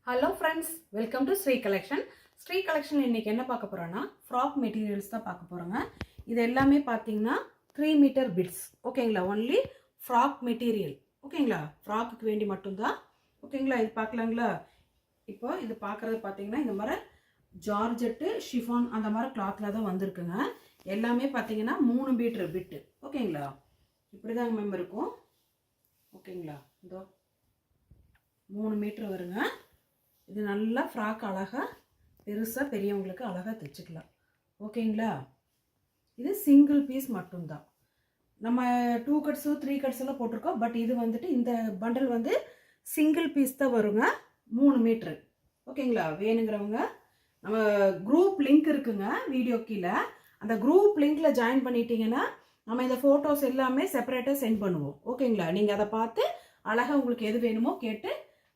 Hello friends, welcome to Sri collection. Sri collection இன்றைக்கி என்ன பார்க்க போகிறோன்னா ஃப்ராக் மெட்டீரியல்ஸ் தான் பார்க்க போகிறோங்க. இது எல்லாமே பார்த்தீங்கன்னா 3 மீட்டர் பிட்ஸ். ஓகேங்களா, ஒன்லி ஃப்ராக் மெட்டீரியல். ஓகேங்களா, ஃப்ராக்குக்கு வேண்டி மட்டும்தான். ஓகேங்களா, இது பார்க்கலாங்களா? இப்போ இது பார்க்குறது பார்த்தீங்கன்னா இந்த மாதிரி ஜார்ஜெட்டு ஷிஃபான் அந்த மாதிரி கிளாத்தில் தான் வந்திருக்குங்க. எல்லாமே பார்த்தீங்கன்னா 3 மீட்டர் பிட்டு. ஓகேங்களா, இப்படி தாங்க மேம் இருக்கும். ஓகேங்களா, இதோ 3 மீட்டர் வருங்க. இது நல்லா ஃப்ராக் அழகாக பெருசாக பெரியவங்களுக்கு அழகாக தைச்சிக்கலாம். ஓகேங்களா, இது சிங்கிள் பீஸ் மட்டும்தான். நம்ம 2 கட்ஸோ 3 கட்ஸ் எல்லாம் போட்டிருக்கோம். பட் இது வந்துட்டு இந்த பண்டல் வந்து சிங்கிள் பீஸ் தான் வருங்க, 3 மீட்ரு. ஓகேங்களா, வேணுங்கிறவங்க நம்ம குரூப் லிங்க் இருக்குங்க வீடியோ கீழே. அந்த குரூப் லிங்க்கில் ஜாயின் பண்ணிட்டீங்கன்னா நம்ம இந்த ஃபோட்டோஸ் எல்லாமே செப்பரேட்டாக சென்ட் பண்ணுவோம். ஓகேங்களா, நீங்கள் அதை பார்த்து அழகாக உங்களுக்கு எது வேணுமோ கேட்டு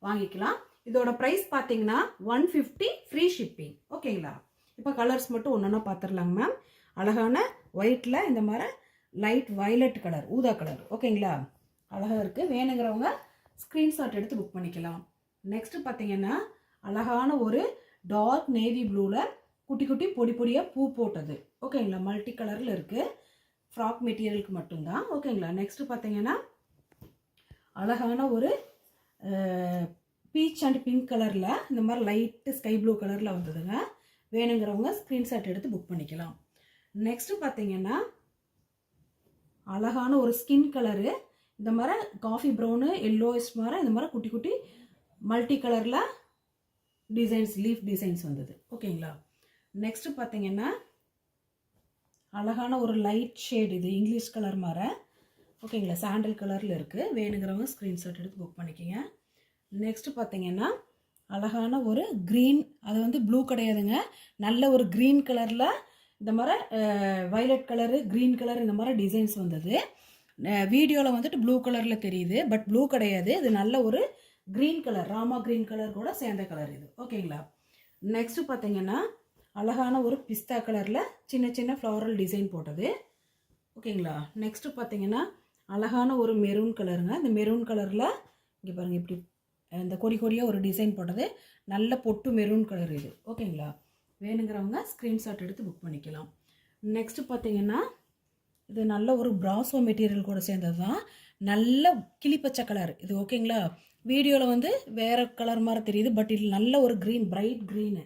வாங்கிக்கலாம். இதோட ப்ரைஸ் பார்த்தீங்கன்னா 150 ஃப்ரீ ஷிப்பிங். ஓகேங்களா, இப்போ கலர்ஸ் மட்டும் ஒன்று ஒன்றா பார்த்துடலாங்க மேம். அழகான ஒயிட்டில் இந்த மாதிரி லைட் வயலட் கலர், ஊதா கலர். ஓகேங்களா, அழகாக இருக்குது. வேணுங்கிறவங்க ஸ்க்ரீன்ஷாட் எடுத்து புக் பண்ணிக்கலாம். நெக்ஸ்ட்டு பார்த்தீங்கன்னா அழகான ஒரு டார்க் நேவி ப்ளூவில் குட்டி குட்டி பொடி பொடியாக பூ போட்டது. ஓகேங்களா, மல்டி கலரில் இருக்குது. ஃப்ராக் மெட்டீரியலுக்கு மட்டும்தான். ஓகேங்களா, நெக்ஸ்ட்டு பார்த்தீங்கன்னா அழகான ஒரு பீச் அண்ட் பிங்க் கலரில் இந்த மாதிரி லைட்டு ஸ்கை ப்ளூ கலரில் வந்ததுங்க. வேணுங்கிறவங்க ஸ்க்ரீன்ஷாட் எடுத்து புக் பண்ணிக்கலாம். நெக்ஸ்ட்டு பார்த்தீங்கன்னா அழகான ஒரு ஸ்கின் கலரு, இந்த மாதிரி காஃபி ப்ரௌனு எல்லோயிஸ் மாதிரி இந்த மாதிரி குட்டி குட்டி மல்டி கலரில் டிசைன்ஸ், லீஃப் டிசைன்ஸ் வந்தது. ஓகேங்களா, நெக்ஸ்ட்டு பார்த்தீங்கன்னா அழகான ஒரு லைட் ஷேட், இது இங்கிலீஷ் கலர் மாதிரி. ஓகேங்களா, சாண்டல் கலரில் இருக்குது. வேணுங்கிறவங்க ஸ்க்ரீன்ஷாட் எடுத்து புக் பண்ணிக்கோங்க. நெக்ஸ்ட்டு பார்த்தீங்கன்னா அழகான ஒரு க்ரீன், அது வந்து ப்ளூ கிடையாதுங்க, நல்ல ஒரு க்ரீன் கலரில் இந்த மாதிரி வயலட் கலரு, க்ரீன் கலர் இந்த மாதிரி டிசைன்ஸ் வந்தது. வீடியோவில் வந்துட்டு ப்ளூ கலரில் தெரியுது, பட் ப்ளூ கிடையாது. இது நல்ல ஒரு green colour, Rama green colour கூட சேர்ந்த கலர் இது. ஓகேங்களா, நெக்ஸ்ட்டு பார்த்தீங்கன்னா அழகான ஒரு பிஸ்தா கலரில் சின்ன சின்ன ஃப்ளாரல் டிசைன் போட்டது. ஓகேங்களா, நெக்ஸ்ட்டு பார்த்தீங்கன்னா அழகான ஒரு மெரூன் கலருங்க. இந்த மெரூன் கலரில் இங்கே பாருங்கள், இப்படி இந்த கொடி கொடியாக ஒரு டிசைன் போட்டது, நல்ல பொட்டு மெரூன் கலர் இது. ஓகேங்களா, வேணுங்கிறவங்க ஸ்க்ரீன்ஷாட் எடுத்து புக் பண்ணிக்கலாம். நெக்ஸ்ட்டு பார்த்தீங்கன்னா இது நல்ல ஒரு பிராசோ மெட்டீரியல் கூட சேர்ந்தது தான், நல்ல கிளிப்பச்சை கலர் இது. ஓகேங்களா, வீடியோவில் வந்து வேறு கலர் மாதிரி தெரியுது, பட் இது நல்ல ஒரு க்ரீன், பிரைட் க்ரீனு.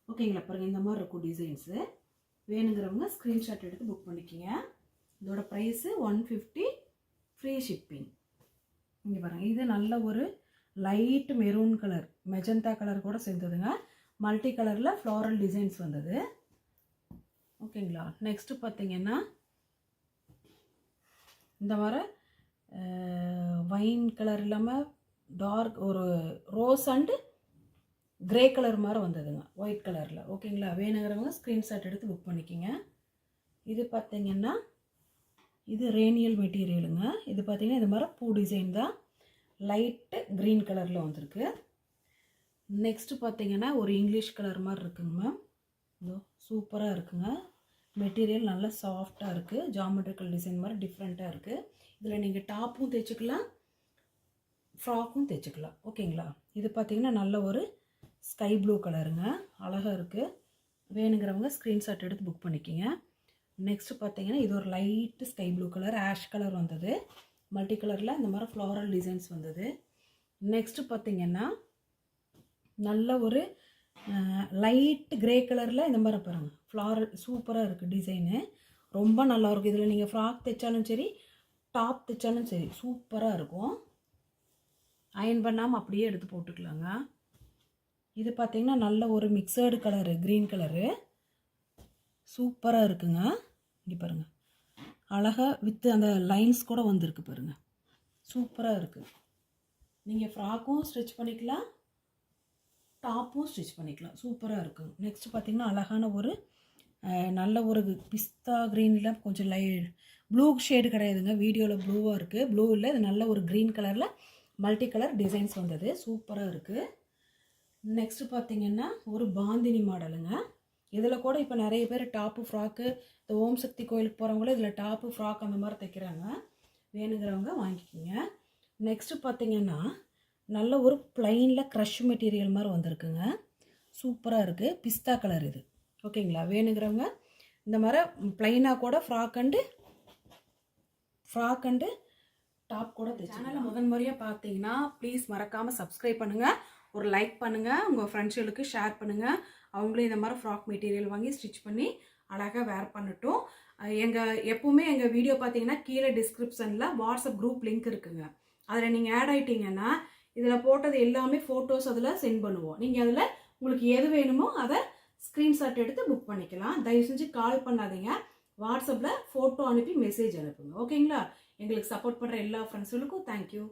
ஓகேங்களா, பாருங்கள் இந்த மாதிரி இருக்கும் டிசைன்ஸு. வேணுங்கிறவங்க ஸ்க்ரீன்ஷாட் எடுத்து புக் பண்ணிக்கிங்க. இதோட ப்ரைஸு 150 ஃப்ரீ ஷிப்பிங். இங்கே பாருங்கள், இது நல்ல ஒரு light maroon colour, magenta colour கூட சேர்ந்ததுங்க. மல்டி கலரில் ஃப்ளாரல் டிசைன்ஸ் வந்தது. ஓகேங்களா, நெக்ஸ்ட்டு பார்த்தீங்கன்னா இந்த மாதிரி வைன் கலர் இல்லாமல் டார்க் ஒரு ரோஸ் அண்டு கிரே கலர் மாதிரி வந்ததுங்க, ஒயிட் கலரில். ஓகேங்களா, வேணுங்கிறவங்க ஸ்க்ரீன்ஷாட் எடுத்து புக் பண்ணிக்கிங்க. இது பார்த்தீங்கன்னா இது ரேனியல் மெட்டீரியலுங்க. இது பார்த்தீங்கன்னா இது மாதிரி பூ டிசைன் தான், லைட்டு க்ரீன் கலரில் வந்திருக்கு. நெக்ஸ்ட்டு பார்த்தீங்கன்னா ஒரு இங்கிலீஷ் கலர் மாதிரி இருக்குங்க மேம். இதோ சூப்பராக இருக்குங்க. மெட்டீரியல் நல்லா சாஃப்டாக இருக்குது, ஜாமெட்ரிக்கல் டிசைன் மாதிரி டிஃப்ரெண்ட்டாக இருக்குது. இதில் நீங்கள் டாப்பும் தைச்சிக்கலாம், ஃப்ராக்கும் தைச்சிக்கலாம். ஓகேங்களா, இது பார்த்தீங்கன்னா நல்ல ஒரு ஸ்கை ப்ளூ கலருங்க, அழகாக இருக்குது. வேணுங்கிறவங்க ஸ்க்ரீன்ஷாட் எடுத்து புக் பண்ணிக்கிங்க. நெக்ஸ்ட்டு பார்த்தீங்கன்னா இது ஒரு light sky blue colour, ash colour வந்தது, மல்டி கலரில் இந்த மாதிரி ஃப்ளாரல் டிசைன்ஸ் வந்தது. நெக்ஸ்ட்டு பார்த்தீங்கன்னா நல்ல ஒரு லைட் கிரே கலரில் இந்த மாதிரி பாருங்கள் ஃப்ளாரல், சூப்பராக இருக்குது டிசைனு, ரொம்ப நல்லாயிருக்கும். இதில் நீங்கள் ஃப்ராக் தைச்சாலும் சரி, டாப் தைச்சாலும் சரி, சூப்பராக இருக்கும். அயன் பண்ணாமல் அப்படியே எடுத்து போட்டுக்கலாங்க. இது பார்த்திங்கன்னா நல்ல ஒரு மிக்சடு கலரு, க்ரீன் கலரு, சூப்பராக இருக்குங்க. இங்கே பாருங்கள், அழகாக வித்து அந்த லைன்ஸ் கூட வந்திருக்கு பாருங்கள், சூப்பராக இருக்குது. நீங்கள் ஃப்ராக்கும் ஸ்டிச் பண்ணிக்கலாம், டாப்பும் ஸ்டிச் பண்ணிக்கலாம், சூப்பராக இருக்கும். நெக்ஸ்ட் பார்த்திங்கன்னா அழகான ஒரு நல்ல ஒரு பிஸ்தா க்ரீனில் கொஞ்சம் ப்ளூ ஷேடு கிடையாதுங்க, வீடியோவில் ப்ளூவாக இருக்குது, ப்ளூ இல்லை, இது நல்ல ஒரு க்ரீன் கலரில் மல்டி கலர் டிசைன்ஸ் வந்தது, சூப்பராக இருக்குது. நெக்ஸ்ட்டு பார்த்திங்கன்னா ஒரு பாந்தினி மாடலுங்க. இதில் கூட இப்போ நிறைய பேர் டாப்பு ஃப்ராக்கு, இந்த ஓம் சக்தி கோயிலுக்கு போகிறவங்களும் இதில் டாப்பு ஃப்ராக் அந்த மாதிரி தைக்கிறாங்க. வேணுங்கிறவங்க வாங்கிக்கிங்க. நெக்ஸ்ட்டு பார்த்திங்கன்னா நல்ல ஒரு ப்ளைனில் க்ரஷ் மெட்டீரியல் மாதிரி வந்திருக்குங்க. சூப்பராக இருக்குது. பிஸ்தா கலர் இது. ஓகேங்களா? வேணுங்கிறவங்க இந்த மாதிரி ப்ளைனாக கூட ஃப்ராக் அண்டு டாப் கூட சேனலில் முதன் முறையாக பார்த்தீங்கன்னா ப்ளீஸ் மறக்காமல் சப்ஸ்கிரைப் பண்ணுங்கள், ஒரு லைக் பண்ணுங்கள், உங்கள் ஃப்ரெண்ட்ஸுகளுக்கு ஷேர் பண்ணுங்கள். அவங்களும் இந்த மாதிரி ஃப்ராக் மெட்டீரியல் வாங்கி ஸ்டிச் பண்ணி அழகாக வேர் பண்ணட்டும். எப்பவுமே எங்கள் வீடியோ பார்த்தீங்கன்னா கீழே டிஸ்கிரிப்ஷனில் வாட்ஸ்அப் குரூப் லிங்க் இருக்குங்க. அதில் நீங்கள் ஆட் ஆகிட்டீங்கன்னா இதில் போட்டது எல்லாமே ஃபோட்டோஸ் அதில் சென்ட் பண்ணுவோம். நீங்கள் அதில் உங்களுக்கு எது வேணுமோ அதை ஸ்க்ரீன்ஷாட் எடுத்து புக் பண்ணிக்கலாம். தயவு செஞ்சு கால் பண்ணாதீங்க, வாட்ஸ்அப்பில் ஃபோட்டோ அனுப்பி மெசேஜ் அனுப்புங்க. ஓகேங்களா? எங்களுக்கு சப்போர்ட் பண்ணுற எல்லா ஃப்ரெண்ட்ஸுகளுக்கும் தேங்க்யூ.